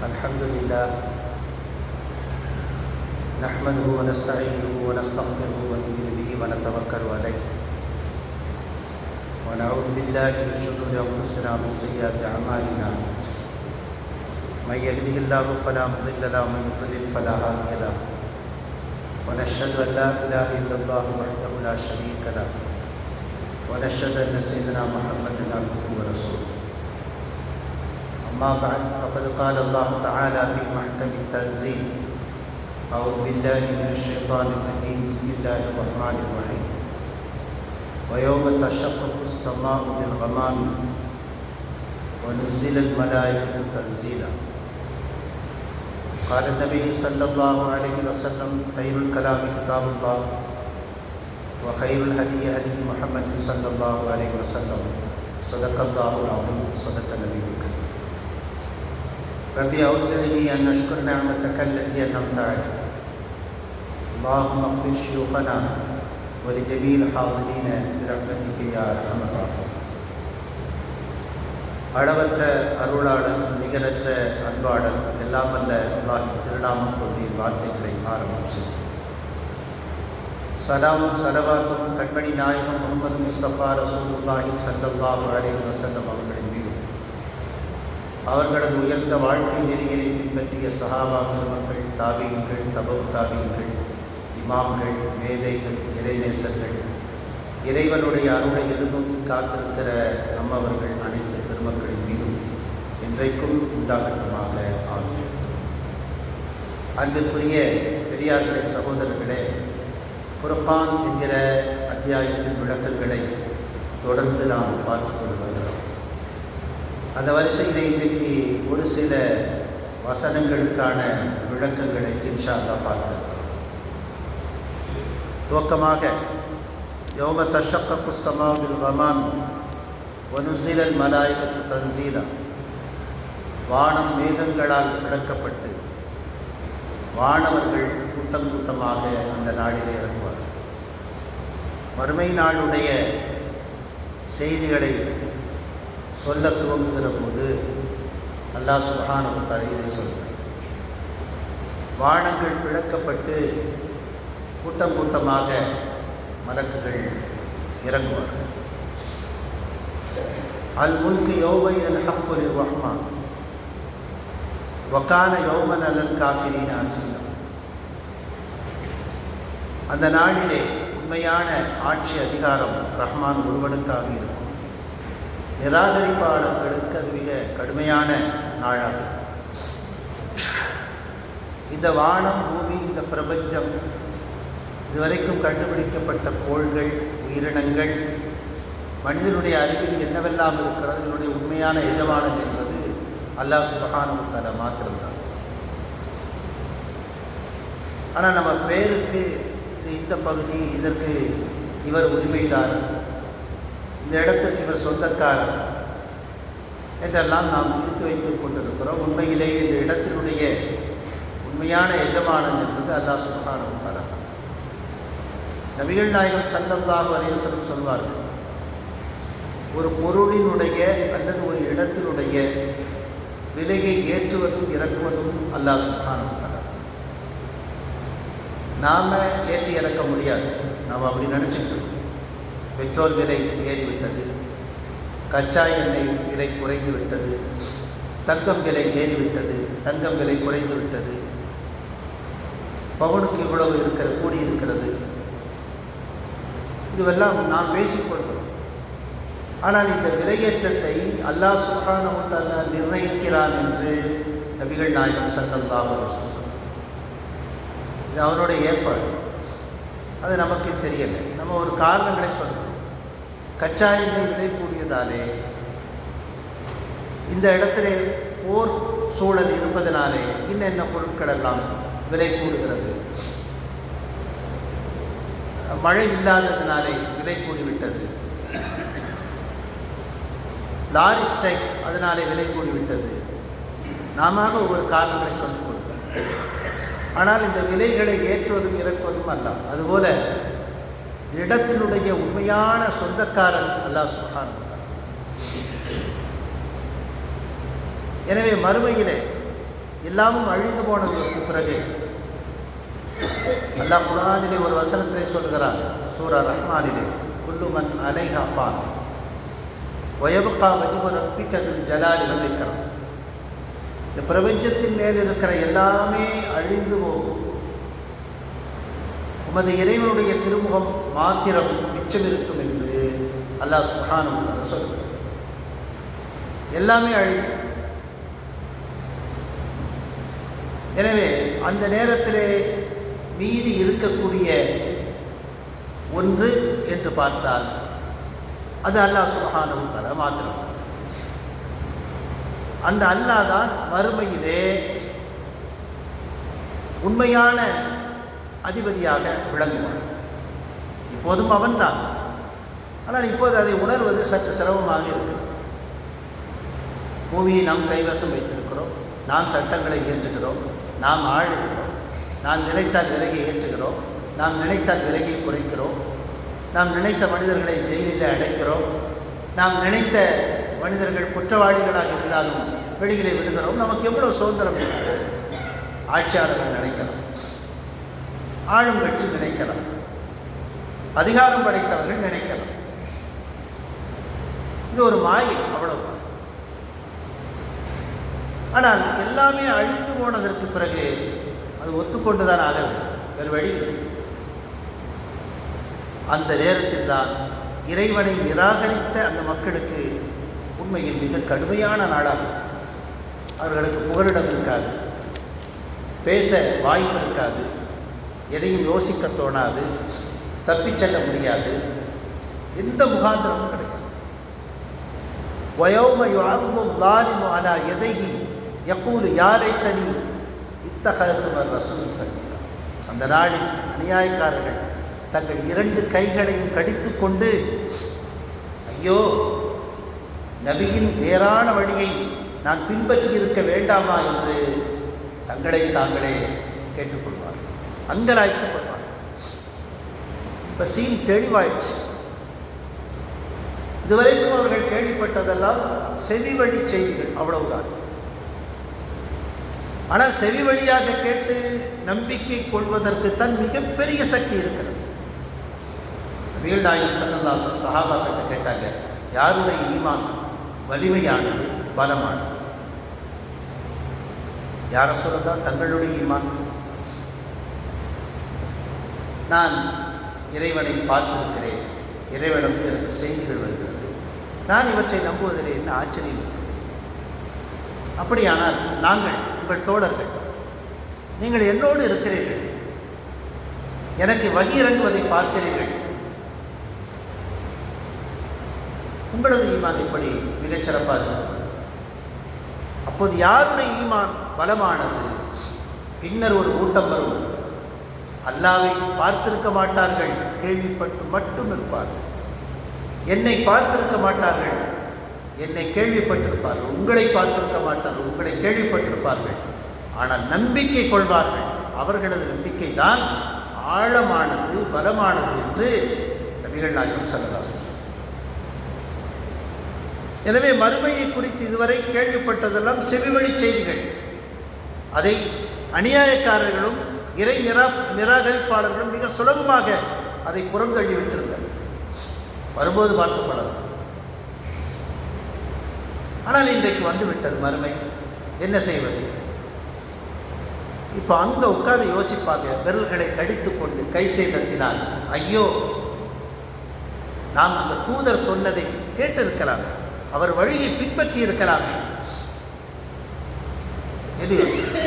الحمد لله نحمده ونستعينه ونستغفره ونؤمن به ونتوكل عليه ونعوذ بالله من شرور انفسنا ومن سيئات اعمالنا من يهده الله فلا مضل له ومن يضلل فلا هادي له ونشهد ان لا اله الا الله وحده لا شريك له ونشهد ان سيدنا محمدا عبده ورسوله. أما بعد فقد قال الله تعالى في محكم التنزيل: أعوذ بالله من الشيطان الرجيم بسم الله الرحمن الرحيم ويوم تشقق السماء بالغمام ونزل الملائكة تنزيلا. قال النبي صلى الله عليه وسلم: خير الكلام كتاب الله وخير الهدي هدي محمد صلى الله عليه وسلم. صدق الله العظيم صدق النبي الكريم. ربي أوزعني أن أشكر نعمتك التي أنعمت علي. اللهم اغفر شيوخنا ولجميع الحاضرين برحمتك يا أرحم الراحمين. அளவற்ற அருளாளன் நிகரற்ற அன்பாளன் எல்லாம் அல்ல அல்லாஹ்வின் திருநாமம் கொண்டு வார்த்தைகளை ஆரம்பம் செய்யும். சலாமும் சலவாத்தும் கண்மணி நாயகம் முகமது முஸ்தபா ரசூலுல்லாஹி ஸல்லல்லாஹு அலைஹி வஸல்லம் அவர்களின் மீதும் அவர்களது உயர்ந்த வாழ்க்கை நெறிகளை பின்பற்றிய சஹாபா பெருமக்கள், தாபீன்கள், தபவு தாபீன்கள், இமாம்கள், மேதைகள், இறைநேசர்கள், இறைவனுடைய அருளை எதிர்நோக்கி காத்திருக்கிற நம்மவர்கள் அனைத்து பெருமக்களின் மீதும் இன்றைக்கும் உண்டாகட்டுமாக. ஆமென். அன்பிற்குரிய பெரியார்களே, சகோதரர்களே, ஃபுர்கான் என்கிற அத்தியாயத்தின் விளக்கங்களை தொடர்ந்து நாம் பார்த்து கொண்டு வருகிறோம். அந்த வரிசையில் இன்றைக்கு ஒரு சில வசனங்களுக்கான விளக்கங்களை இன்ஷா அல்லாஹ் பார்க்கிறோம். துவக்கமாக யௌம தஷக்கக்கு ஸமாஉ பில் கமாம் வனுஸிலல் மலாயிகத்து தன்ஸீலா. வானம் மேகங்களால் விளக்கப்பட்டு வானவர்கள் கூட்டம் கூட்டமாக அந்த நாளிலே இறங்குவார். மறுமை நாளுடைய செய்திகளை சொல்ல துவங்குகிற போது அல்லாஹ் சுப்ஹானஹு வ தஆலா இதை சொல்கிறார்: வானங்கள் விளக்கப்பட்டு கூட்டம் கூட்டமாக மலக்குகள் இறங்குவார்கள். அல் முல்கு யௌமைஇதின் ஹக்கு லிர் ரஹ்மான் வகான யௌமன் அலல் காஃபிரீன அஸீரா. அந்த நாளிலே உண்மையான ஆட்சி அதிகாரம் ரஹ்மான் ஒருவனுக்காக இருக்கும். நிராகரிப்பாளர்களுக்கு அது மிக கடுமையான நாளாகும். இந்த வானம், பூமி, இந்த பிரபஞ்சம், இதுவரைக்கும் கண்டுபிடிக்கப்பட்ட கோள்கள், உயிரினங்கள், மனிதனுடைய அறிவில் என்னவெல்லாம் இருக்கிறது, இதனுடைய உண்மையான எஜமானன் என்பது அல்லாஹ் சுப்ஹானஹு வ தஆலா மாத்திரம்தான். ஆனால் நம்ம பேருக்கு இது இந்த பகுதி, இதற்கு இவர் உரிமைதாரர், இந்த இடத்திற்கு இவர் சொந்தக்காரர் என்றெல்லாம் நாம் பிரித்து வைத்துக் கொண்டிருக்கிறோம். உண்மையிலேயே இந்த இடத்தினுடைய உண்மையான எஜமானன் என்பது அல்லாஹ் சுப்ஹானஹு வ தஆலா. நபிகள் நாயகம் ஸல்லல்லாஹு அலைஹி வஸல்லம் சொல்வார்கள்: ஒரு பொருளினுடைய அல்லது ஒரு இடத்தினுடைய விலையை ஏற்றுவதும் இறக்குவதும் அல்லாஹ் சுப்ஹானஹு வ தஆலா. நாம் ஏற்றி இறக்க முடியாது. நாம் அப்படி நினச்சிக்கிட்டு இருக்கோம். பெட்ரோல் விலை ஏறிவிட்டது, கச்சா எண்ணெய் விலை குறைந்து விட்டது, தங்கம் விலை ஏறிவிட்டது, தங்கம் விலை குறைந்து விட்டது, பவுனுக்கு இவ்வளவு கூடி இருக்கிறது. இதுவெல்லாம் நாம் பேசிக்கொள்கிறோம். ஆனால் இந்த விலையேற்றத்தை அல்லாஹ் சுப்ஹானஹு வ தஆலா நிர்ணயிக்கிறான் என்று நபிகள் நாயகம் ஸல்லல்லாஹு அலைஹி வஸல்லம் சொன்னார். இது அவனுடைய ஏற்பாடு. அது நமக்கு தெரியலை. நம்ம ஒரு காரணங்களை சொல்கிறோம். கச்சா எண்ணெய் விலை கூடியதாலே, இந்த இடத்திலே போர் சூழல் இருப்பதனாலே இன்னென்ன பொருட்கள் எல்லாம் விலை கூடுகிறது, மழை இல்லாததினாலே விலை கூடிவிட்டது, லாரி ஸ்ட்ரைக் அதனாலே விலை கூடிவிட்டது. நாம ஒவ்வொரு காரணங்களை சொல்லிக் கொள்கிறோம். ஆனால் இந்த விலைகளை ஏற்றுவதும் இறக்குவதும் அல்ல. அதுபோல இடத்தினுடைய உண்மையான சொந்தக்காரன் அல்லாஹ் சுப்ஹானஹு வ தஆலா. எனவே மறுமையிலே எல்லாமும் அழிந்து போனதற்கு பிறகு அல்லாஹ் குர்ஆனிலே ஒரு வசனத்தை சொல்கிறார், சூரா ரஹ்மானிலே, குல்லு மன் அலைஹா ஃபான் வயப்கா வஜ்ஹு ரப்பிக துல் ஜலாலி வல் இக்ராம். இந்த பிரபஞ்சத்தின் மேல் இருக்கிற எல்லாமே அழிந்து போகும், உமது இறைவனுடைய திருமுகம் மாத்திரம் மிச்சம் இருக்கும் என்று அல்லாஹ் சுப்ஹானஹு வ தஆலா சொல்கிறார். எல்லாமே அழிந்து. எனவே அந்த நேரத்திலே மீதி இருக்கக்கூடிய ஒன்று என்று பார்த்தால் அது அல்லாஹ் சுப்ஹானஹு வ தஆலா மாத்திரம். அந்த அல்லாஹ் தான் மறுமையிலே உண்மையான அதிபதியாக விளங்குவான். இப்போதும் அவன்தான். ஆனால் இப்போது அதை உணர்வது சற்று சிரமமாக இருக்கிறது. பூமியை நாம் கைவசம் வைத்திருக்கிறோம், நாம் சட்டங்களை இயற்றுகிறோம், நாம் ஆளுகிறோம், நாம் நினைத்தால் விலையை ஏற்றுகிறோம், நாம் நினைத்தால் விலையை குறைக்கிறோம், நாம் நினைத்த மனிதர்களை ஜெயிலில் அடைக்கிறோம், நாம் நினைத்த மனிதர்கள் குற்றவாளிகளாக இருந்தாலும் வெளியிலே விடுகிறோம். நமக்கு எவ்வளோ சுதந்திரம் இருக்கிறது. ஆட்சியாளர்கள் நினைக்கலாம், ஆளும் கட்சி நினைக்கலாம், அதிகாரம் படைத்தவர்கள் நினைக்கலாம். இது ஒரு மாயை, அவ்வளவுதான். ஆனால் எல்லாமே அழிந்து போனதற்கு பிறகு அது ஒத்துக்கொண்டுதான் ஆக வேண்டும், வேறு வழி இல்லை. அந்த நேரத்தில் தான் இறைவனை நிராகரித்த அந்த மக்களுக்கு உண்மையில் மிக கடுமையான நாளாகும். அவர்களுக்கு புகலிடம் இருக்காது, பேச வாய்ப்பு இருக்காது, எதையும் யோசிக்க தோணாது, தப்பிச் செல்ல முடியாது, எந்த முகாந்திரமும் கிடையாது. வயௌம யுஅர்து ஸாலிமு அலா யதைஹி யகூலு யா லைத்தனி இத்தஹதது மிர் ரசூல் சபீலா. அந்த நாளில் அநியாயக்காரர்கள் தங்கள் 2 கைகளையும் கடித்து கொண்டு, ஐயோ, நபியின் நேரான வழியை நான் பின்பற்றி இருக்க வேண்டாமா என்று தங்களை தாங்களே கேட்டுக்கொள்வார்கள், அங்கலாய்த்துக் கொள்வார்கள். இப்போ சீன் தெளிவாயிடுச்சு. இதுவரைக்கும் அவர்கள் கேள்விப்பட்டதெல்லாம் செவி வழி செய்திகள், அவ்வளவுதான். ஆனால் செவி வழியாக கேட்டு நம்பிக்கை கொள்வதற்கு தான் மிகப்பெரிய சக்தி இருக்கிறது. நபிகள் நாயகம் ஸல்லல்லாஹு அலைஹி வஸல்லம் சஹாபாக்கிட்ட கேட்டாங்க, யாருடைய ஈமான் வலிமையானது, பலமானது? யார சொல்லதான் தங்களுடைய ஈமான். நான் இறைவனை பார்த்திருக்கிறேன், இறைவனிடம் எனக்கு செய்திகள் வருகிறது, நான் இவற்றை நம்புவதில் என்ன ஆச்சரியம்? அப்படியானால் நாங்கள் உங்கள் தோழர்கள், நீங்கள் என்னோடு இருக்கிறீர்கள், எனக்கு வகி இறங்குவதை பார்க்கிறீர்கள், உங்களது ஈமான் இப்படி மிகச்சிறப்பாக இருக்கிறது. அப்போது யாருடைய ஈமான் பலமானது? பின்னர் ஒரு கூட்டம் வரும், அல்லாவை பார்த்திருக்க மாட்டார்கள், கேள்விப்பட்டு மட்டும் இருப்பார்கள். என்னை பார்த்திருக்க மாட்டார்கள், என்னை கேள்விப்பட்டிருப்பார்கள். உங்களை பார்த்திருக்க மாட்டார்கள், உங்களை கேள்விப்பட்டிருப்பார்கள். ஆனால் நம்பிக்கை கொள்வார்கள். அவர்களது நம்பிக்கை தான் ஆழமானது, பலமானது என்று நபிகள் நாயகம் ஸல்லல்லாஹு அலைஹி வஸல்லம். எனவே மறுமையை குறித்து இதுவரை கேள்விப்பட்டதெல்லாம் செவிவழி செய்திகள். அதை அநியாயக்காரர்களும் இறை நிராகரிப்பாளர்களும் மிக சுலபமாக அதை புறந்தள்ளி விட்டிருந்தனர். வரும்போது பார்த்து கொள்ளலாம். ஆனால் இன்றைக்கு வந்துவிட்டது மறுமை, என்ன செய்வது? இப்போ அங்கே உட்கார்ந்து யோசிப்பாங்க, விரல்களை கடித்து கொண்டு கை செய்தத்தினால், ஐயோ, நாம் அந்த தூதர் சொன்னதை கேட்டிருக்கலாமே, அவர் வழியை பின்பற்றி இருக்கலாமே என்று யோசிக்க.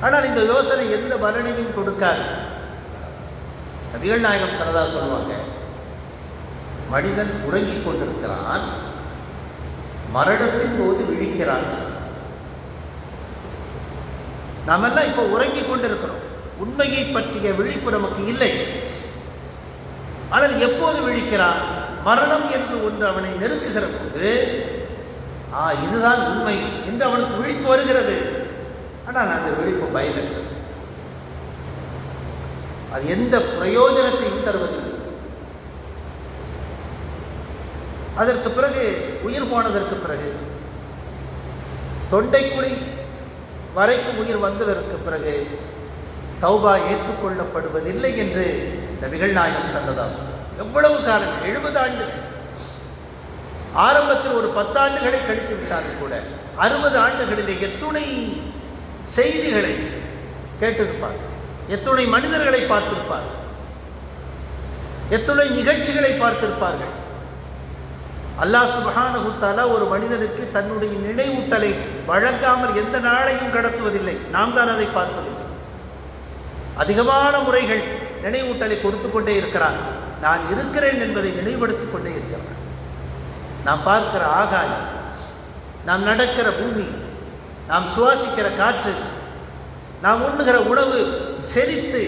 ஆனால் இந்த யோசனை எந்த பலனையும் கொடுக்காது. நபிகள் நாயகம் ஸல்லல்லாஹு சொல்லுவாங்க, மனிதன் உறங்கிக் கொண்டிருக்கிறான், மரணத்தின் போது விழிக்கிறான். நாமெல்லாம் இப்போ உறங்கிக் கொண்டிருக்கிறோம், உண்மையை பற்றிய விழிப்பு நமக்கு இல்லை. ஆனால் எப்போது விழிக்கிறான்? மரணம் என்று ஒன்று அவனை நெருக்குகிற போது, இதுதான் உண்மை என்று அவனுக்கு விழிப்பு வருகிறது. ஆனால் அந்த விழிப்பு பயனற்றது, அது எந்த பிரயோஜனத்தையும் தருவதில்லை. அதற்கு பிறகு, உயிர் போனதற்கு பிறகு தொண்டைக்குழி வரைக்கும் உயிர் வந்ததற்கு பிறகு தௌபா ஏற்றுக்கொள்ளப்படுவதில்லை என்று நபிகள் நாயகம் ஸல்லல்லாஹு அலைஹி வஸல்லம். எவ்வளவு காலம்? 70 ஆண்டுகள். ஆரம்பத்தில் ஒரு 10 ஆண்டுகளை கழித்து விட்டாலும் கூட 60 ஆண்டுகளிலே எத்துணை செய்திகளை கேட்டிருப்பார், எத்துணை மனிதர்களை பார்த்திருப்பார், எத்துணை நிகழ்ச்சிகளை பார்த்திருப்பார்கள். அல்லாஹ் சுப்ஹானஹு தஆலா ஒரு மனிதனுக்கு தன்னுடைய நினைவூட்டலை வழங்காமல் எந்த நாளையும் கடத்துவதில்லை. நாம் தான் அதை பார்ப்பதில்லை. அதிகமான முறைகள் நினைவூட்டலை கொடுத்து கொண்டே இருக்கிறான். நான் இருக்கிறேன் என்பதை நினைவுபடுத்திக் கொண்டே இருக்கிறான். நாம் பார்க்கிற ஆகாயம், நாம் நடக்கிற பூமி, நாம் சுவாசிக்கிற காற்று, நாம் உண்ணுகிற உணவு செரித்து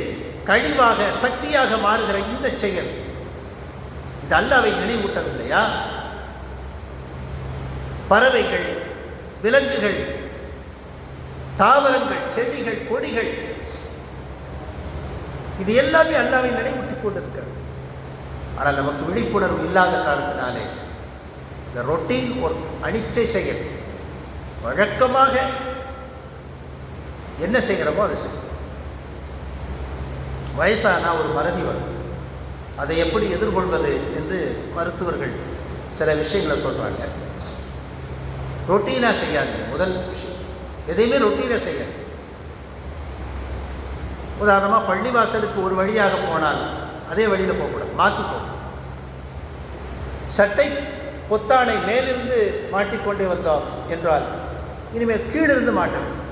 கழிவாக சக்தியாக மாறுகிற இந்த செயல், இது அல்லாஹ்வை நினைவூட்டவில்லையா? பறவைகள், விலங்குகள், தாவரங்கள், செடிகள், கொடிகள், இது எல்லாமே அல்லாஹ்வை நினைவூட்டிக் கொண்டிருக்கிறது. ஆனால் நமக்கு விழிப்புணர்வு இல்லாத காரணத்தினாலே இந்த ரொட்டீன் ஒர்க், அனிச்சை செயல், வழக்கமாக என்ன செய்கிறோமோ அதை செய்யும். வயசானா ஒரு மறதி வரும். அதை எப்படி எதிர்கொள்வது என்று மருத்துவர்கள் சில விஷயங்களை சொல்கிறாங்க. ரொட்டீனாக செய்யாதீங்க. முதல் விஷயம், எதையுமே ரொட்டீனாக செய்யாதீங்க. உதாரணமாக பள்ளிவாசலுக்கு ஒரு வழியாக போனால் அதே வழியில் போகக்கூடாது, மாற்றி போகணும். சட்டை பொத்தானை மேலிருந்து மாட்டிக்கொண்டே வந்தோம் என்றால் இனிமேல் கீழிருந்து மாட்ட வேண்டும்.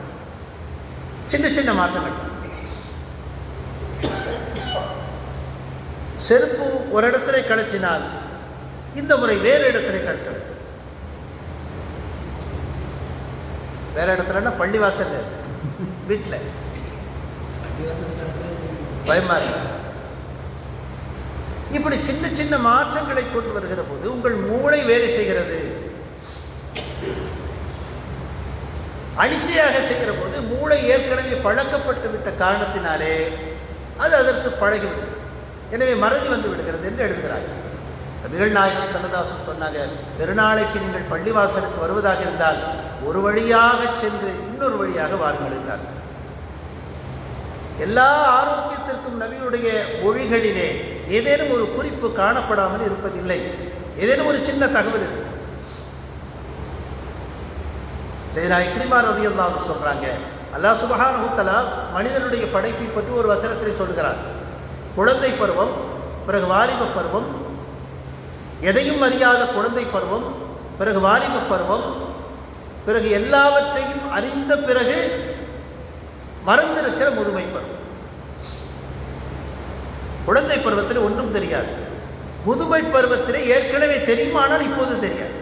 சின்ன சின்ன மாற்றங்கள். செருப்பு ஒரு இடத்துல கழற்றினால் இந்த முறை வேறு இடத்துல கழட்ட வேண்டும். வேறு இடத்துலன்னா பள்ளிவாசல், வீட்டில் பயமாக இருக்கு. இப்படி சின்ன சின்ன மாற்றங்களை கொண்டு வருகிற போது உங்கள் மூளை வேலை செய்கிறது. அனிச்சையாக செய்கிற போது மூளை ஏற்கனவே பழக்கப்பட்டு விட்ட காரணத்தினாலே அது அதற்கு பழகி விடுகிறது. எனவே மறதி வந்து விடுகிறது என்று எழுதுகிறார்கள். நபிகள் நாயகம் ஸல்லல்லாஹு அலைஹி வஸல்லம் சொன்னாங்க, பெருநாளைக்கு நீங்கள் பள்ளிவாசலுக்கு வருவதாக இருந்தால் ஒரு வழியாக சென்று இன்னொரு வழியாக வாருங்கள் என்றார். எல்லா ஆரோக்கியத்திற்கும் நபியுடைய மொழிகளிலே ஏதேனும் ஒரு குறிப்பு காணப்படாமல் இருப்பதில்லை. ஏதேனும் ஒரு சின்ன தகவல் இருக்கும். சையதுனா இக்ரிமா ரலியல்லாஹு அன்ஹு சொல்றாங்க, அல்லாஹ் சுப்ஹானஹு தஆலா மனிதனுடைய படைப்பை பற்றி ஒரு வசனத்தில் சொல்கிறார். குழந்தை பருவம், பிறகு வாலிப பருவம், எதையும் அறியாத குழந்தை பருவம், பிறகு வாலிப பருவம், பிறகு எல்லாவற்றையும் அறிந்த பிறகு மறந்திருக்கிற முதுமை பருவம். குழந்தை பருவத்தில் ஒன்றும் தெரியாது. முதுமை பருவத்திலே ஏற்கனவே தெரியுமானால் இப்போது தெரியாது.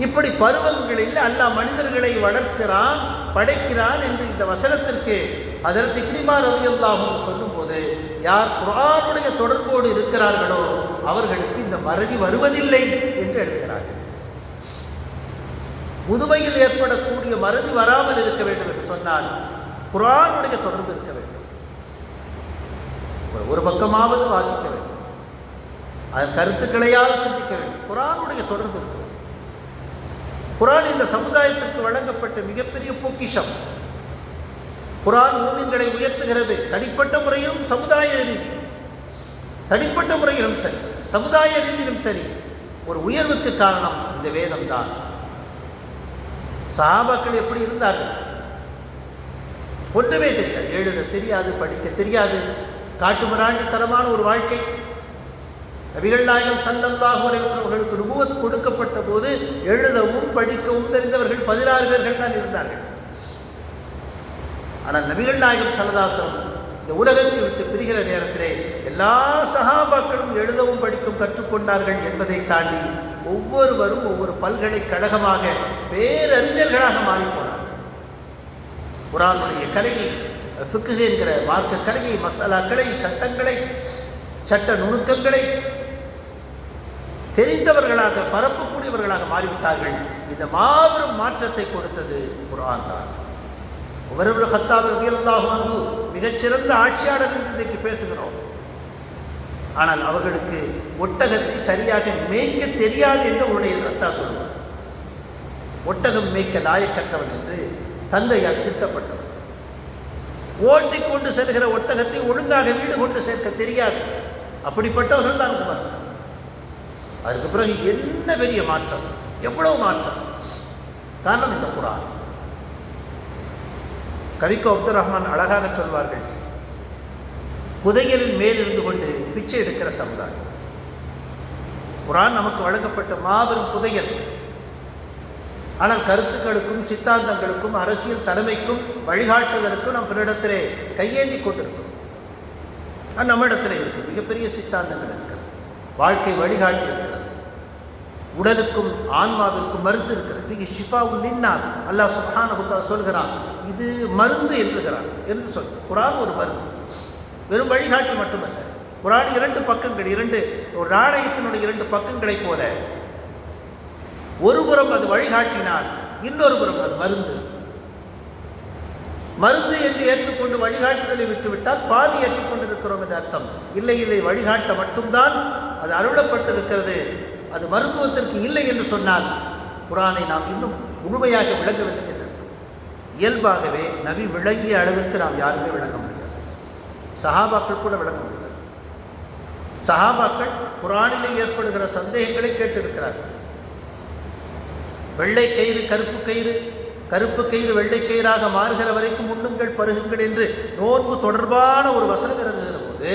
இப்படி பருவங்களில் அல்லாஹ் மனிதர்களை வளர்க்கிறான், படைக்கிறான் என்று இந்த வசனத்திற்கு ஹஜ்ரத் இக்ரிமா ரலியல்லாஹு அன்ஹு சொல்லும்போது, யார் குர்ஆனுடைய தொடர்போடு இருக்கிறார்களோ அவர்களுக்கு இந்த மறதி வருவதில்லை என்று எழுதுகிறார்கள். முதுமையில் ஏற்படக்கூடிய மறதி வராமல் இருக்க வேண்டும் என்று சொன்னால் குர்ஆனுடைய தொடர்பு இருக்க வேண்டும். ஒரு பக்கமாவது வாசிக்க வேண்டும், அதன் கருத்துக்களையாவது சிந்திக்க வேண்டும். குர்ஆனுடைய தொடர்பு இருக்க வேண்டும். குர்ஆன் இந்த சமுதாயத்திற்கு வழங்கப்பட்ட மிகப்பெரிய பொக்கிஷம். குர்ஆன் மூமின்களை உயர்த்துகிறது. தனிப்பட்ட முறையிலும் சமுதாய ரீதி, தனிப்பட்ட முறையிலும் சரி, சமுதாய ரீதியிலும் சரி, ஒரு உயர்வுக்கு காரணம் இந்த வேதம் தான். சஹாபாக்கள் எப்படி இருந்தார்கள்? ஒன்றுமே தெரியாது, எழுத தெரியாது, படிக்க தெரியாது, காட்டுமிராண்டித்தனமான ஒரு வாழ்க்கை. நபிகள் நாயகம் ஸல்லல்லாஹு அலைஹி வஸல்லம் அவர்களுக்கு நுபுவத் கொடுக்கப்பட்ட போது எழுதவும் படிக்கவும் தெரிந்தவர்கள் 16 பேர்கள் தான் இருந்தார்கள். ஆனால் நபிகள் நாயகம் ஸல்லல்லாஹு அலைஹி வஸல்லம் இந்த உலகத்தை விட்டு பிரிகிற நேரத்திலே எல்லா சஹாபாக்களும் எழுதவும் படிக்கும் கற்றுக்கொண்டார்கள் என்பதை தாண்டி ஒவ்வொருவரும் ஒவ்வொரு பல்கலைக்கழகமாக பேரறிஞர்களாக மாறிப்போனார்கள். குர்ஆனுடைய கலையை, ஃபிக்ஹ் என்கிற மார்க்க கலையை, மசாலாக்களை, சட்டங்களை, சட்ட நுணுக்கங்களை தெரிந்தவர்களாக, பரப்பக்கூடியவர்களாக மாறிவிட்டார்கள். இந்த மாபெரும் மாற்றத்தை கொடுத்தது குர்ஆன் தான். உமர் இப்னு கத்தாப் ரலியல்லாஹு அன்ஹு மிகச்சிறந்த ஆட்சியாளர் என்று இன்றைக்கு பேசுகிறோம். ஆனால் அவர்களுக்கு ஒட்டகத்தை சரியாக மேய்க்க தெரியாது என்று உடைய அத்தா சொல்லுவார். ஒட்டகம் மேய்க்க லாயக்கற்றவன் என்று தந்தையால் திட்டப்பட்டவன். ஓட்டிக்கொண்டு செல்கிற ஒட்டகத்தை ஒழுங்காக வீடு கொண்டு சேர்க்க தெரியாது. அப்படிப்பட்டவர்கள் தான் உமர். அதுக்கு பிறகு என்ன பெரிய மாற்றம், எவ்வளவு மாற்றம்! காரணம் இந்த குர்ஆன். கவிக்கோ அப்துல் ரஹ்மான் அழகாக சொல்வார்கள், புதையலின் மேலிருந்து கொண்டு பிச்சை எடுக்கிற சமுதாயம். குர்ஆன் நமக்கு வழங்கப்பட்ட மாபெரும் புதையல். ஆனால் கருத்துக்களுக்கும் சித்தாந்தங்களுக்கும் அரசியல் தலைமைக்கும் வழிகாட்டுதலுக்கும் நம் பிறரிடத்திலே கையேந்தி கொண்டிருக்கிறோம். நம்மிடத்தில் இருக்குது. மிகப்பெரிய சித்தாந்தங்கள் இருக்கிறது, வாழ்க்கை வழிகாட்டி இருக்கிறது, உடலுக்கும் ஆன்மாவிற்கும் மருந்து இருக்கிறது. ஷிஃபாஉல் லின்னாஸ் அல்லாஹ் சுப்ஹானஹு வ தஆலா சொல்கிறான், இது மருந்து என்று சொல். குர்ஆன் ஒரு மருந்து, வெறும் வழிகாட்டி மட்டுமல்ல. குர்ஆன் இரண்டு பக்கங்கள், ஒரு நாணயத்தினுடைய இரண்டு பக்கங்களைப் போல. ஒரு புறம் அது வழிகாட்டினால், இன்னொரு புறம் அது மருந்து. மருந்து என்று ஏற்றுக்கொண்டு வழிகாட்டுதலை விட்டுவிட்டால் பாதி ஏற்றுக்கொண்டிருக்கிறோம் என்று அர்த்தம். இல்லை, வழிகாட்ட மட்டும்தான் அது அருளப்பட்டிருக்கிறது, அது மருத்துவத்திற்கு இல்லை என்று சொன்னால் குர்ஆனை நாம் இன்னும் முழுமையாக விளங்கவில்லை என்று அர்த்தம். இயல்பாகவே நபி விளங்கிய அளவிற்கு நாம் யாருமே விளங்க முடியாது. சஹாபாக்கள் கூட விளங்க முடியாது. சஹாபாக்கள் குர்ஆனிலே ஏற்படுகிற சந்தேகங்களை கேட்டிருக்கிறார்கள். வெள்ளை கயிறு கருப்பு கயிறு, கருப்பு கயிறு வெள்ளை கயிறாக மாறுகிற வரைக்கும் உண்ணுங்கள் பருகுங்கள் என்று நோன்பு தொடர்பான ஒரு வசனம் இறங்குகிற போது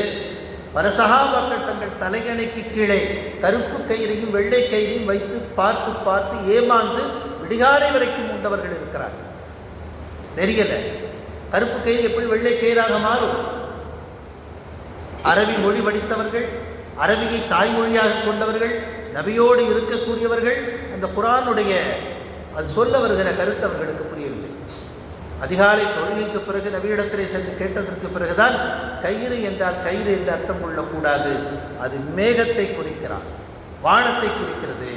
பல சஹாபாக்கள் தங்கள் தலையணைக்கு கீழே கருப்பு கயிறையும் வெள்ளை கயிறையும் வைத்து பார்த்து பார்த்து ஏமாந்து விடிகாலை வரைக்கும் உண்டவர்கள் இருக்கிறார்கள். தெரியல கருப்பு கயிறு எப்படி வெள்ளை கயிறாக மாறும். அரபி மொழி படித்தவர்கள், அரபியை தாய்மொழியாக கொண்டவர்கள், நபியோடு இருக்கக்கூடியவர்கள், அந்த குர்ஆனுடைய அது சொல்ல வருகிற கருத்து அவர்களுக்கு புரியவில்லை. அதிகாலை தொழுகைக்கு பிறகு நபியிடத்திலே சென்று கேட்டதற்கு பிறகுதான் கயிறு என்றால் கயிறு என்று அர்த்தம் கொள்ளக்கூடாது, அது மேகத்தை குறிக்கிறான், வானத்தை குறிக்கிறது.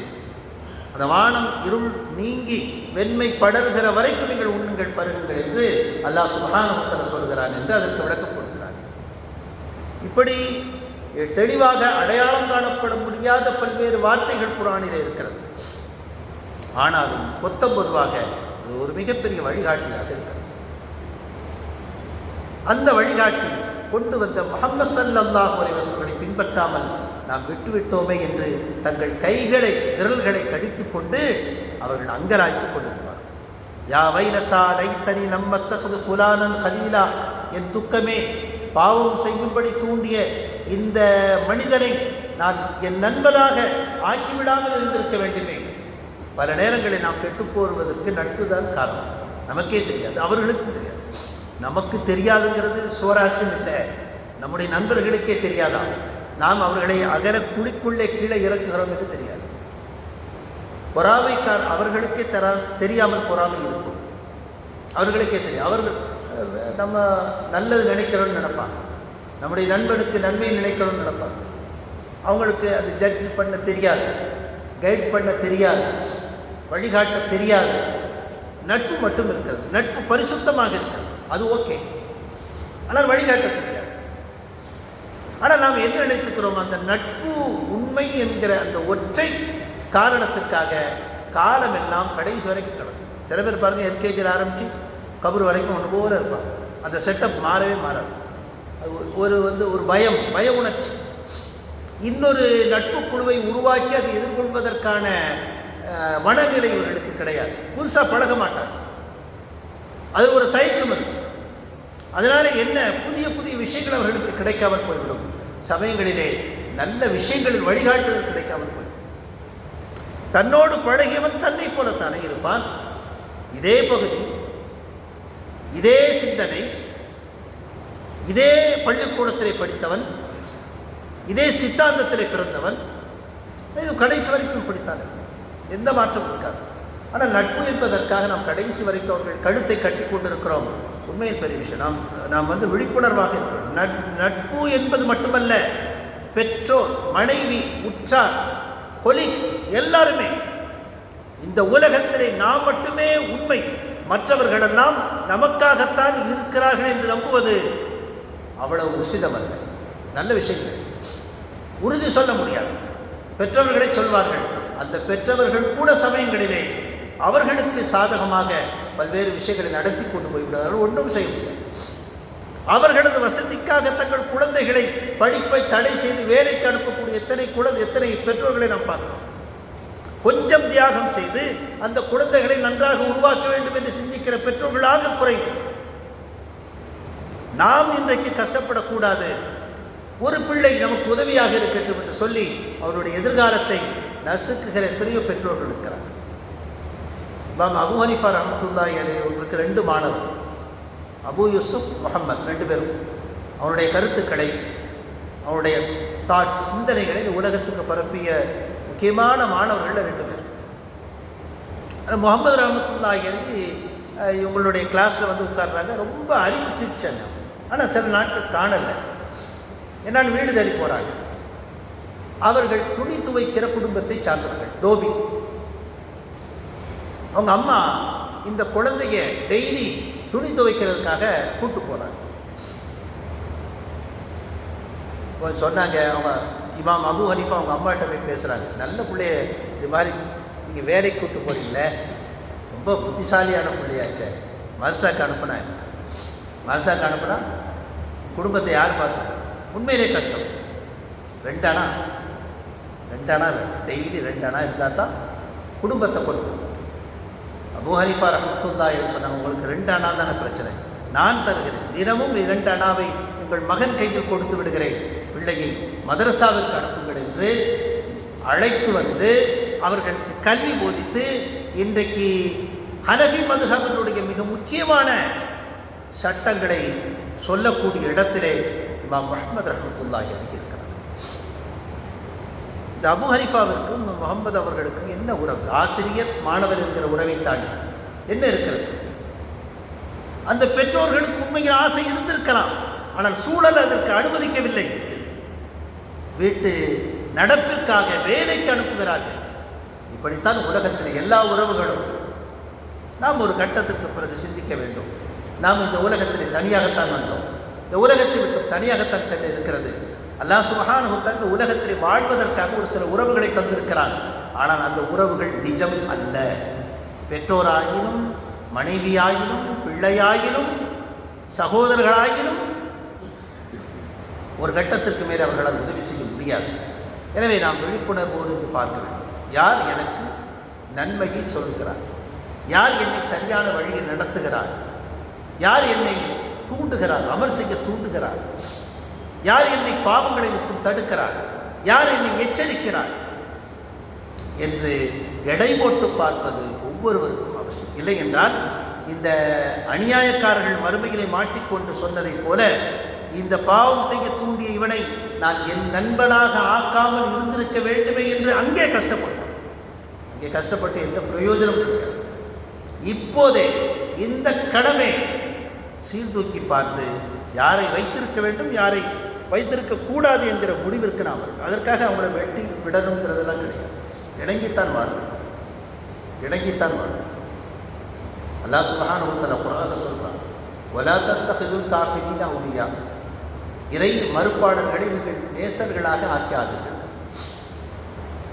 அந்த வானம் இருள் நீங்கி வெண்மை படர்கிற வரைக்கும் நீங்கள் உண்ணுங்கள் பருகுங்கள் என்று அல்லாஹ் சுப்ஹானஹு வ தஆலா சொல்கிறான் என்று அதற்கு விளக்கம் கொடுக்கிறான். இப்படி தெளிவாக அடையாளம் காணப்பட முடியாத பல்வேறு வார்த்தைகள் குர்ஆனிலே இருக்கிறது. ஆனாலும் பொதுவாக அது ஒரு மிகப்பெரிய வழிகாட்டியாக இருக்கிறது. அந்த வழிகாட்டி கொண்டு வந்த முஹம்மது ஸல்லல்லாஹு அலைஹி வஸல்லம் பின்பற்றாமல் நாம் விட்டுவிட்டோமே என்று தங்கள் விரல்களை கடித்து கொண்டு அவர்கள் அங்கலாய்த்து கொண்டிருப்பார்கள். யா வைலத்தா லைத்தனி லம்மத்தஹது ஃபுலானன் ஹலீலா, என் துக்கமே, பாவம் செய்யும்படி தூண்டிய இந்த மனிதனை நான் என் நண்பனாக ஆக்கிவிடாமல் இருந்திருக்க வேண்டுமே. பல நேரங்களில் நாம் கெட்டுப்போடுவதற்கு நட்பு தான் காரணம். நமக்கே தெரியாது, அவர்களுக்கும் தெரியாது. நமக்கு தெரியாதுங்கிறது சுவராசியம் இல்லை, நம்முடைய நண்பர்களுக்கே தெரியாதான். நாம் அவர்களை அகர குழிக்குள்ளே கீழே இறக்குகிறோம் என்று தெரியாது. பொறாமைக்கார் அவர்களுக்கே தெரியாமல் பொறாமை இருக்கும், அவர்களுக்கே தெரியும். அவர்கள் நம்ம நல்லது நினைக்கிறோன்னு நினைப்பாங்க, நம்முடைய நண்பனுக்கு நன்மையை நினைக்கிறோன்னு நினைப்பாங்க. அவங்களுக்கு அது ஜட்ஜ் பண்ண தெரியாது, கைட் பண்ண தெரியாது, வழிகாட்ட தெரியாது. நட்பு மட்டும் இருக்கிறது, நட்பு பரிசுத்தமாக இருக்கிறது, அது ஓகே. ஆனால் வழிகாட்ட தெரியாது. ஆனால் நாம் என்ன நினைத்துக்கிறோம், அந்த நட்பு உண்மை என்கிற அந்த ஒற்றை காரணத்திற்காக காலமெல்லாம் கடைசி வரைக்கும் கிடக்கும். சில பேர் பாருங்கள், எல்கேஜியில் ஆரம்பித்து கபர் வரைக்கும் ஒன்று போல இருப்பாங்க. அந்த செட்டப் மாறவே மாறாது. அது ஒரு பய உணர்ச்சி. இன்னொரு நட்பு குழுவை உருவாக்கி அதை எதிர்கொள்வதற்கான மனநிலை இவர்களுக்கு கிடையாது. புதுசாக பழக மாட்டாங்க, அது ஒரு தயக்கம் இருக்கும். அதனால் என்ன, புதிய புதிய விஷயங்கள் அவர்களுக்கு கிடைக்காமல் போய்விடும். சமயங்களிலே நல்ல விஷயங்களில் வழிகாட்டுதல் கிடைக்காமல் போய்விடும். தன்னோடு பழகியவன் தன்னை போலத்தானே இருப்பான். இதே பகுதி, இதே சிந்தனை, இதே பள்ளிக்கூடத்திலே படித்தவன், இதே சித்தாந்தத்திலே பிறந்தவன், இது கடைசி வரைக்கும் பிடித்தான், எந்த மாற்றம் இருக்காது. ஆனால் நட்பு என்பதற்காக நாம் கடைசி வரைக்கும் அவர்கள் கழுத்தை கட்டி கொண்டிருக்கிறோம். உண்மையில் பெரிய விஷயம். நாம் விழிப்புணர்வாக இருக்கிறோம். நட்பு என்பது மட்டுமல்ல, பெற்றோர், மனைவி, உற்றார், கொலீக்ஸ் எல்லாருமே இந்த உலகத்திலே நாம் மட்டுமே உண்மை, மற்றவர்களெல்லாம் நமக்காகத்தான் இருக்கிறார்கள் என்று நம்புவது அவ்வளவு உசிதமல்ல. நல்ல விஷயங்கள் உறுதி சொல்ல முடியாது. பெற்றவர்களை சொல்வார்கள். அந்த பெற்றவர்கள் கூட சமயங்களிலே அவர்களுக்கு சாதகமாக பல்வேறு விஷயங்களை நடத்தி கொண்டு போய்விடுவார்கள், ஒன்றும் செய்ய முடியாது. அவர்களது வசதிக்காக தங்கள் குழந்தைகளை படிப்பை தடை செய்து வேலைக்கு அனுப்பக்கூடிய எத்தனை பெற்றோர்களை நாம் பார்க்கிறோம். கொஞ்சம் தியாகம் செய்து அந்த குழந்தைகளை நன்றாக உருவாக்க வேண்டும் என்று சிந்திக்கிற பெற்றோர்களாக குறைவு. நாம் இன்றைக்கு கஷ்டப்படக்கூடாது, ஒரு பிள்ளை நமக்கு உதவியாக இருக்கட்டும் என்று சொல்லி அவருடைய எதிர்காலத்தை நசுக்குகிற எத்தனையோ பெற்றோர்கள் இருக்கிறார்கள். இமாம் அபு ஹனீஃபா ரஹ்மத்துல்லாஹி அலைஹி அவர்களுக்கு 2 மாணவர், அபு யூசுப், முஹம்மத், 2 பேரும் அவருடைய கருத்துக்களை, அவருடைய தாட்ஸ், சிந்தனைகளை இந்த உலகத்துக்கு பரப்பிய முக்கியமான மாணவர்கள் 2 பேர். முகமது ரஹ்மத்துல்லாஹி அலைஹி இவங்களுடைய கிளாஸில் வந்து உட்கார்றாங்க. ரொம்ப அறிவு தீட்சன், ஆனால் சில நாட்கள் காணலை, என்னான்னு வீடு தேடி போகிறாங்க. அவர்கள் துணி துவைக்கிற குடும்பத்தை சார்ந்தவர்கள், டோபி. அவங்க அம்மா இந்த குழந்தைய டெய்லி துணி துவைக்கிறதுக்காக கூட்டு போகிறாங்க. சொன்னாங்க, அவங்க இமாம் அபு ஹனீஃபா அவங்க அம்மாட்ட போய் பேசுகிறாங்க, நல்ல பிள்ளைய இது மாதிரி நீங்கள் வேலைக்கு கூப்பிட்டு போகிறீங்களே, ரொம்ப புத்திசாலியான பிள்ளையாச்சே, மர்சாக்கு அனுப்புனா என்ன, மர்சாக்கு அனுப்புனா குடும்பத்தை யார் பார்த்துக்கிறது, உண்மையிலே கஷ்டம். 2 அணா வேணும், டெய்லி 2 அணா இருந்தால் தான் குடும்பத்தை கொண்டு போகும். அபு ஹனீஃபா ரஹ்மத்துல்லாஹி அலைஹி சொன்னாங்க, உங்களுக்கு 2 அணா தானே பிரச்சனை, நான் தருகிறேன், தினமும் 2 அணாவை உங்கள் மகன் கையில் கொடுத்து விடுகிறேன், பிள்ளையை மதரசாவிற்கு அனுப்புங்கள் என்று அழைத்து வந்து அவர்களுக்கு கல்வி போதித்து இன்றைக்கு ஹனஃபி மதுஹபினுடைய மிக முக்கியமான சட்டங்களை சொல்லக்கூடிய இடத்திலே இமாம் முஹம்மது ரஹ்மத்துல்லாஹி அலைஹி இருக்கிறார். இந்த அபு ஹனீஃபாவிற்கும் முகமது அவர்களுக்கும் என்ன உறவு? ஆசிரியர் மாணவர் என்கிற உறவை தாண்டி என்ன இருக்கிறது? அந்த பெற்றோர்களுக்கு உண்மையில் ஆசை இருந்திருக்கலாம், ஆனால் சூழல் அதற்கு அனுமதிக்கவில்லை. வீட்டு நடப்பிற்காக வேலைக்கு அனுப்புகிறார்கள். இப்படித்தான் உலகத்தில் எல்லா உறவுகளும். நாம் ஒரு கட்டத்திற்கு பிறகு சிந்திக்க வேண்டும், நாம் இந்த உலகத்தில் தனியாகத்தான் வந்தோம், இந்த உலகத்தை விட்டு தனியாகத்தான் செல்ல இருக்கிறது. அல்லாஹ் சுப்ஹானஹு வ தஆலா இந்த உலகத்தில் வாழ்வதற்காக ஒரு சில உறவுகளை தந்திருக்கிறான். ஆனால் அந்த உறவுகள் நிஜம் அல்ல. பெற்றோராயினும், மனைவியாயினும், பிள்ளையாயினும், சகோதரர்களாயினும் ஒரு கட்டத்திற்கு மேலே அவர்களால் உதவி செய்ய முடியாது. எனவே நாம் விழிப்புணர்வோடு இது பார்க்க வேண்டும். யார் எனக்கு நன்மையை சொல்கிறார், யார் என்னை சரியான வழியில் நடத்துகிறார், யார் என்னை தூண்டுகிறார், அமல் செய்ய தூண்டுகிறார், யார் என்னை பாவங்களை விட்டு தடுக்கிறார், யார் என்னை எச்சரிக்கிறார் என்று எடை போட்டு பார்ப்பது ஒவ்வொருவருக்கும் அவசியம். இல்லை என்றால் இந்த அநியாயக்காரர்கள் மறுமையிலே மாட்டிக்கொண்டு சொன்னதைப் போல இந்த பாவம் செய்ய தூண்டிய இவனை நான் என் நண்பனாக ஆக்காமல் இருந்திருக்க வேண்டுமே என்று அங்கே கஷ்டப்பட்டு எந்த பிரயோஜனம் கிடையாது. இப்போதே இந்த கடமை சீர்தூக்கி பார்த்து யாரை வைத்திருக்க வேண்டும், யாரை வைத்திருக்க கூடாது என்கிற முடிவிற்கு நாம் இருக்கணும். அதற்காக அவங்களை வெட்டி விடணுங்கிறதெல்லாம் கிடையாது. இணங்கித்தான் வாழணும். அல்லாஹ் சுப்ஹானஹு வ தஆலா குர்ஆனில் சொல்றான், வலா தத்தஹிதுல் காஃபிரீன அவுலியா, இறை மறுப்பாளர்களை நீங்கள் நேசர்களாக ஆக்காதீர்கள்.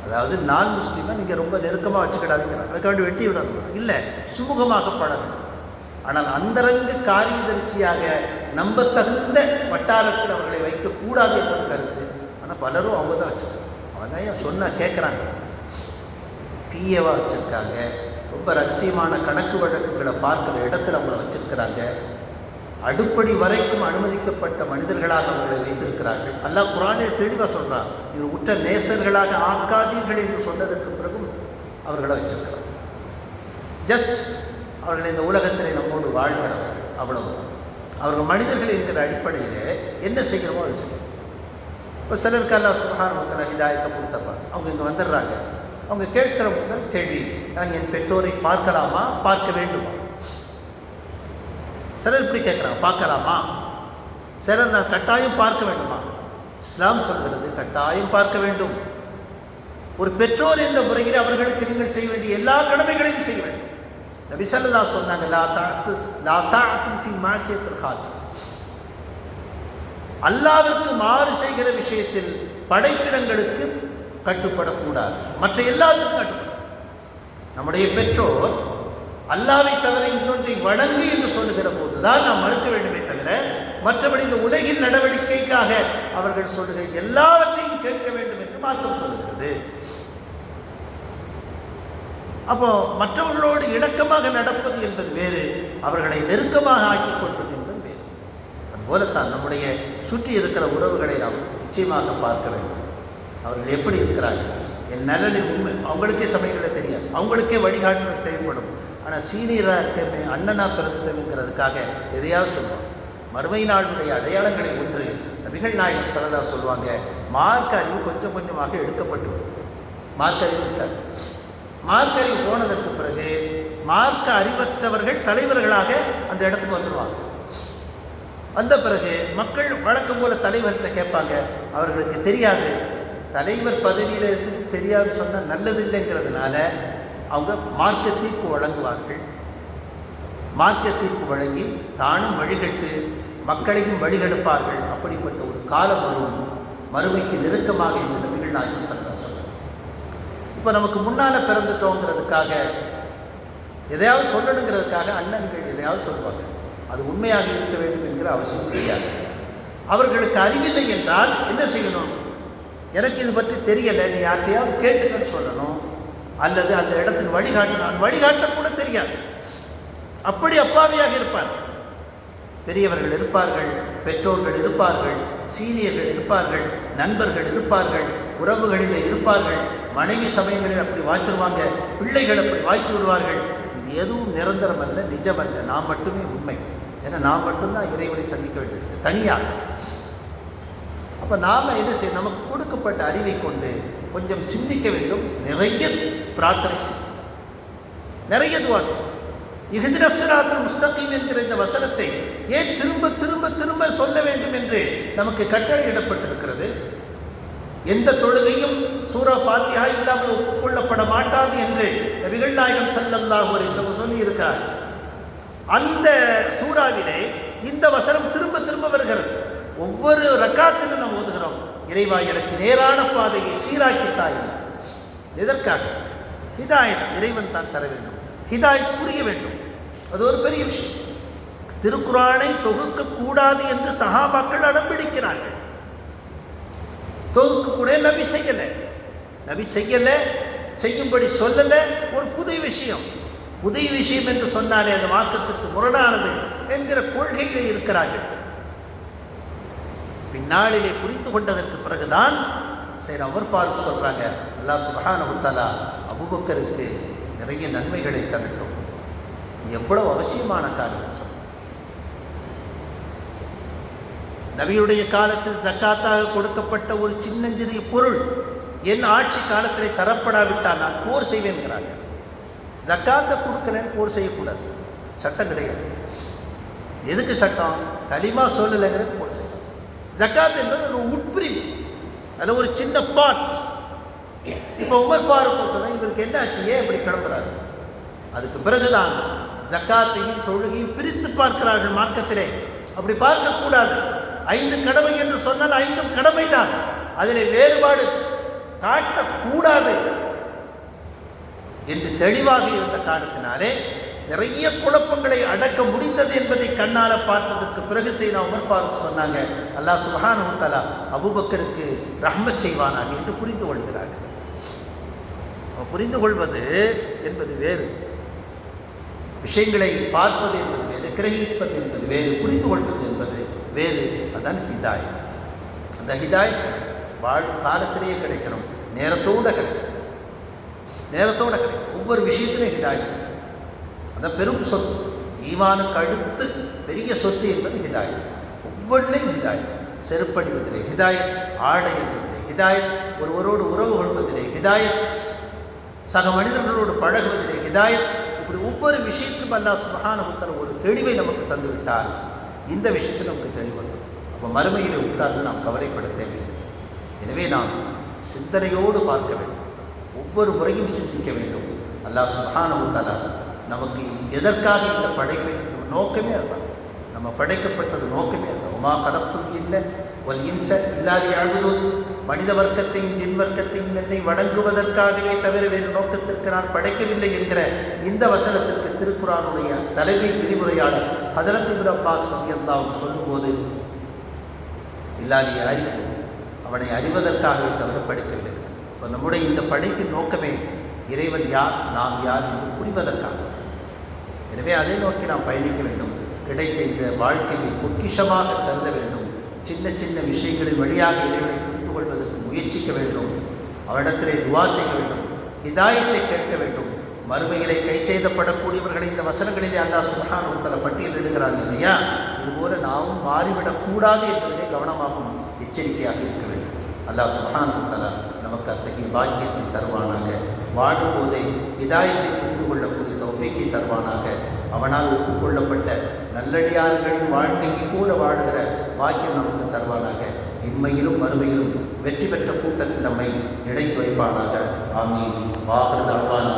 அதாவது நான் முஸ்லீமை நீங்கள் ரொம்ப நெருக்கமாக வச்சுக்கிடாதீங்கிறாங்க, அதுக்காண்டி வெட்டி விடணும் இல்லை, சுமூகமாக பழகணும். ஆனால் அந்தரங்க காரியதரிசியாக நம்பத்தகுந்த வட்டாரத்தில் அவர்களை வைக்கக்கூடாது என்பது கருத்து. ஆனால் பலரும் அவங்க தான் வச்சுருக்காங்க. அவங்க தான் சொன்னால் கேட்குறாங்க, பிஏவாக வச்சுருக்காங்க, ரொம்ப ரகசியமான கணக்கு வழக்குகளை பார்க்குற இடத்துல அவங்கள வச்சுருக்கிறாங்க, அடுப்படி வரைக்கும் அனுமதிக்கப்பட்ட மனிதர்களாக அவர்களை வைத்திருக்கிறார்கள். அல்லாஹ் குர்ஆனிலே தெளிவாக சொல்கிறான், நீங்கள் உற்ற நேசர்களாக ஆக்காதீர்கள் என்று சொன்னதற்கு பிறகும் அவர்களை வச்சிருக்கிறார். ஜஸ்ட் அவர்கள் இந்த உலகத்திலே நம்மோடு வாழ்கிறவர்கள், அவ்வளவுதான். அவர்கள் மனிதர்கள் என்கிற அடிப்படையில் என்ன செய்கிறோமோ அதை செய்யணும். இப்போ சிலருக்கு அல்லாஹ் சுப்ஹானஹு வ தஆலா ஹிதாயத்தை கொடுத்துட்றாங்க, அவங்க இங்கே வந்துடுறாங்க. அவங்க கேட்கிற முதல் கேள்வி, நான் என் பெற்றோரை பார்க்கலாமா, பார்க்க வேண்டுமா? சிலர் இப்படி கேட்குறாங்க, பார்க்கலாமா? சிலர் நான் கட்டாயம் பார்க்க வேண்டுமா? இஸ்லாம் சொல்கிறது கட்டாயம் பார்க்க வேண்டும். ஒரு பெற்றோர் என்ற முறையில் அவர்களுக்கு நீங்கள் செய்ய வேண்டிய எல்லா கடமைகளையும் செய்ய வேண்டும். நபி ஸல்லல்லாஹு சொன்னாங்க, லா தஅத்து ஃபீ மாஸியத்தில் காலிக், அல்லாஹ்விற்கு மாறு செய்கிற விஷயத்தில் படைப்பினங்களுக்கு கட்டுப்படக்கூடாது, மற்ற எல்லாத்துக்கும் கட்டுப்படும். நம்முடைய பெற்றோர் அல்லாவை தவிர இன்னொன்றை வணங்கு என்று சொல்லுகிற போதுதான் நாம் மறுக்க வேண்டுமே தவிர, மற்றபடி இந்த உலகின் நடவடிக்கைக்காக அவர்கள் சொல்லுகிற எல்லாவற்றையும் கேட்க வேண்டும் என்று மார்க்கம் சொல்லுகிறது. அப்போ மற்றவர்களோடு இணக்கமாக நடப்பது என்பது வேறு, அவர்களை நெருக்கமாக ஆக்கிக் கொள்வது என்பது வேறு. அதுபோலத்தான் நம்முடைய சுற்றி இருக்கிற உறவுகளை நாம் நிச்சயமாக பார்க்க வேண்டும். அவர்கள் எப்படி இருக்கிறார்கள், என் நலனில் உண்மை அவங்களுக்கே சமயங்களில் தெரியாது, அவங்களுக்கே வழிகாட்டுதல் தேவைப்படும். ஆனால் சீனியராக இருக்கமே, அண்ணனாக பிறந்துட்டேங்கிறதுக்காக எதையாவது சொல்லுவாங்க. மறுமை நாளுடைய அடையாளங்களில் ஒன்று நபிகள் நாயகம் ஸல்லல்லாஹு சொல்லுவாங்க, மார்க்க அறிவு கொஞ்சம் கொஞ்சமாக எடுக்கப்பட்டு மார்க்க அறிவு இருக்காது. மார்க்க அறிவு போனதற்கு பிறகு மார்க்க அறிவற்றவர்கள் தலைவர்களாக அந்த இடத்துக்கு வந்துடுவாங்க. வந்த பிறகு மக்கள் வழக்கம் போல தலைவர்கிட்ட கேட்பாங்க. அவர்களுக்கு தெரியாது, தலைவர் பதவியில் இருந்துட்டு தெரியாதுன்னு சொன்னால் நல்லதில்லைங்கிறதுனால அவங்க மார்க்க தீர்ப்பு வழங்குவார்கள். மார்க்க தீர்ப்பு வழங்கி தானும் வழிகட்டு மக்களையும் வழிகெடுப்பார்கள். அப்படிப்பட்ட ஒரு காலம் வரும், மறுமைக்கு நெருக்கமாக என்று நபிகள் நாயகம் ஸல்லல்லாஹு அலைஹி வஸல்லம். இப்போ நமக்கு முன்னால் பிறந்துட்டோங்கிறதுக்காக எதையாவது சொல்லணுங்கிறதுக்காக அண்ணன்கள் எதையாவது சொல்லுவாங்க. அது உண்மையாக இருக்க வேண்டும் என்கிற அவசியம் கிடையாது. அவர்களுக்கு அறிவில்லை என்றால் என்ன செய்யணும்? எனக்கு இது பற்றி தெரியலை, நீ யார்ட்டையாவது கேட்டுக்கன்னு சொல்லணும். அல்லது அந்த இடத்துக்கு வழிகாட்டணும். வழிகாட்டக்கூட தெரியாது, அப்படி அப்பாவியாக இருப்பார். பெரியவர்கள் இருப்பார்கள், பெற்றோர்கள் இருப்பார்கள், சீனியர்கள் இருப்பார்கள், நண்பர்கள் இருப்பார்கள், உறவுகளில் இருப்பார்கள். மனைவி சமயங்களில் அப்படி வாய்ச்சிடுவாங்க, பிள்ளைகள் அப்படி வாய்த்து விடுவார்கள். இது எதுவும் நிரந்தரம் அல்ல, நிஜமல்ல. நாம் மட்டுமே உண்மை. ஏன்னா நாம் மட்டும்தான் இறைவனை சந்திக்க வேண்டியிருக்கு தனியாக. அப்போ நாம் என்ன செய்ய, நமக்கு கொடுக்கப்பட்ட அறிவை கொண்டு கொஞ்சம் சிந்திக்க வேண்டும். நிறைய பிரார்த்தனை செய்யும், நிறைய துவா செய்யும். இஹ்தின ஸிராத்தல் முஸ்தகீம் என்கிற இந்த வசனத்தை ஏன் திரும்ப திரும்ப திரும்ப சொல்ல வேண்டும் என்று நமக்கு கட்டளையிடப்பட்டிருக்கிறது. எந்த தொழுகையும் சூரா ஃபாத்திஹா இல்லாமல் ஒப்புக்கொள்ளப்பட மாட்டாது என்று நபிகள் நாயகம் ஸல்லல்லாஹு அலைஹி வஸல்லம் சொல்லி இருக்கிறார். அந்த சூறாவிலே இந்த வசனம் திரும்ப திரும்ப வருகிறது. ஒவ்வொரு ரக்காத்திலும் நாம் ஓதுகிறோம், இறைவா எனக்கு நேரான பாதையை சீராக்கித்தாய். எதற்காக? ஹிதாயத் இறைவன் தான் தர வேண்டும், ஹிதாயத் புரிய வேண்டும். அது ஒரு பெரிய விஷயம். திருக்குரானை தொகுக்கக்கூடாது என்று சஹாபாக்கள் அடம்பிடிக்கிறார்கள். தொகுக்கக்கூட நபி செய்யலை, நபி செய்யலை, செய்யும்படி சொல்லலை. ஒரு புதிய விஷயம், புதிய விஷயம் என்று சொன்னாலே அது மார்க்கத்திற்கு முரணானது என்கிற கொள்கையிலே இருக்கிறார்கள். பின்னாளிலே புரிந்து கொண்டதற்கு பிறகுதான் சையத் உமர் ஃபாரூக் சொல்கிறாங்க, அல்லாஹ் சுப்ஹானஹு வ தஆலா அபூபக்கருக்கு நிறைய நன்மைகளை தரட்டும். எவ்வளவு அவசியமான காரியம் சொல்ல. நபியுடைய காலத்தில் ஜக்காத்தாக கொடுக்கப்பட்ட ஒரு சின்னஞ்சிறிய பொருள் என் ஆட்சி காலத்திலே தரப்படாவிட்டால் நான் போர் செய்வேன்கிறாங்க. ஜக்காத்தை கொடுக்கலன்னு போர் செய்யக்கூடாது, சட்டம் கிடையாது. எதுக்கு சட்டம்? கலிமா சொல்லலைங்கிறது போர் செய்யலாம். ஜக்காத் என்பது ஒரு உட்பிரிவு, அதில் ஒரு சின்ன பார்ட். இப்போ உமர் ஃபாரூக் சொன்ன இவருக்கு என்ன ஆச்சு, ஏன் இப்படி கிளம்புறாரு? அதுக்கு பிறகுதான் ஜக்காத்தையும் தொழுகையும் பிரித்து பார்க்கிறார்கள் மார்க்கத்திலே. அப்படி பார்க்கக்கூடாது. 5 கடமை என்று சொன்னால் 5 கடமைதான், அதில் வேறுபாடு காட்டக்கூடாது என்று தெளிவாக இருந்த காரணத்தினாலே நிறைய குழப்பங்களை அடக்க முடிந்தது என்பதை கண்ணால பார்த்ததற்கு பிறகு சையத்னா உமர் ஃபாரூக் சொன்னாங்க, அல்லாஹ் சுப்ஹானஹு வ தஆலா அபூபக்கருக்கு ரஹ்மத் செய்வானாக என்று புரிந்து கொள்கிறார்கள். புரிந்து கொள்வது என்பது வேறு, விஷயங்களை பார்ப்பது என்பது வேறு, கிரகிப்பது என்பது வேறு, புரிந்து கொள்வது என்பது வேறு. அதான் ஹிதாயத். அந்த ஹிதாயத் வாழும் காலத்திலேயே கிடைக்கணும், நேரத்தோடு கிடைக்கணும், நேரத்தோடு கிடைக்கும். ஒவ்வொரு விஷயத்திலும் ஹிதாயத். அந்த பெரும் சொத்து, ஈமானுக்கு அடுத்து பெரிய சொத்து என்பது ஹிதாயத். ஒவ்வொன்றையும் ஹிதாயத். செருப்படிவதிலே ஹிதாயத், ஆடை என்பதிலே ஹிதாயத், ஒருவரோடு உறவு கொள்வதிலே ஹிதாயத், சக மனிதர்களோடு பழகுவதிலே ஹிதாயத். இப்படி ஒவ்வொரு விஷயத்திலும் அல்லாஹ் சுப்ஹானஹு வ தஆலா ஒரு தெளிவை நமக்கு தந்துவிட்டால் இந்த விஷயத்தில் நமக்கு தெளிவு வந்துடும். அப்போ மறுமையிலே உட்கார்ந்து நாம் கவலைப்பட தேவையில்லை. எனவே நாம் சிந்தனையோடு பார்க்க வேண்டும், ஒவ்வொரு முறையும் சிந்திக்க வேண்டும். அல்லாஹ் சுப்ஹானஹு வ தஆலா நமக்கு எதற்காக இந்த படைப்பை, நோக்கமே அதுதான். நம்ம படைக்கப்பட்டது நோக்கமே அதுதான். வமா கலக்துல் ஜின்ன வல் இன்ஸ இல்லா லியஅ்புதூன். மனித வர்க்கத்தையும் ஜின் வர்க்கத்தையும் என்னை வணங்குவதற்காகவே தவிர வேறு நோக்கத்திற்கு நான் படைக்கவில்லை என்கிற இந்த வசனத்திற்கு திருக்குர்ஆனுடைய தலைமை விரிவுரையாளர் ஹஜரத் இப்னு அப்பாஸ் ரலியல்லாஹு அன்ஹு சொல்லும்போது, இல்லாலி அறிவு, அவனை அறிவதற்காகவே தவிர படைக்கவில்லை. இப்போ நம்முடைய இந்த படைப்பின் நோக்கமே இறைவன் யார், நாம் யார் என்று புரிவதற்காக. எனவே அதை நோக்கி நாம் பயணிக்க வேண்டும். கிடைத்த இந்த வாழ்க்கையை பொக்கிஷமாக கருத வேண்டும். சின்ன சின்ன விஷயங்களின் வழியாக இறைவனை புரிந்து கொள்வதற்கு முயற்சிக்க வேண்டும். அவரிடத்திலே துவா செய்ய வேண்டும், ஹிதாயத்தை கேட்க வேண்டும். மறுமையிலே கை செய்தப்படக்கூடியவர்களை இந்த வசனங்களிலே அல்லாஹ் சுப்ஹானஹு வ தஆலா பட்டியலிடுகிறான் இல்லையா? இதுபோல நாமும் மாறிவிடக்கூடாது என்பதிலே கவனமாகவும் எச்சரிக்கையாக இருக்க வேண்டும். அல்லாஹ் சுப்ஹானஹு வ தஆலா நமக்கு அத்தகைய பாக்கியத்தை தருவானாக. வாழும்போதே ஹிதாயத்தை புரிந்து கொள்ளக்கூடிய தௌஃபீக்கை தருவானாக. அவனால் ஒப்புக்கொள்ளப்பட்ட நல்லடியார்களின் வாழ்க்கைக்கு கூட வாழுகிற வாக்கியம் நமக்கு தருவானாக. இம்மையிலும் மறுமையிலும் வெற்றி பெற்ற கூட்டத்தில் நம்மை இணைத்து வைப்பானாக. ஆமீன். வாஹிரு தஅவானா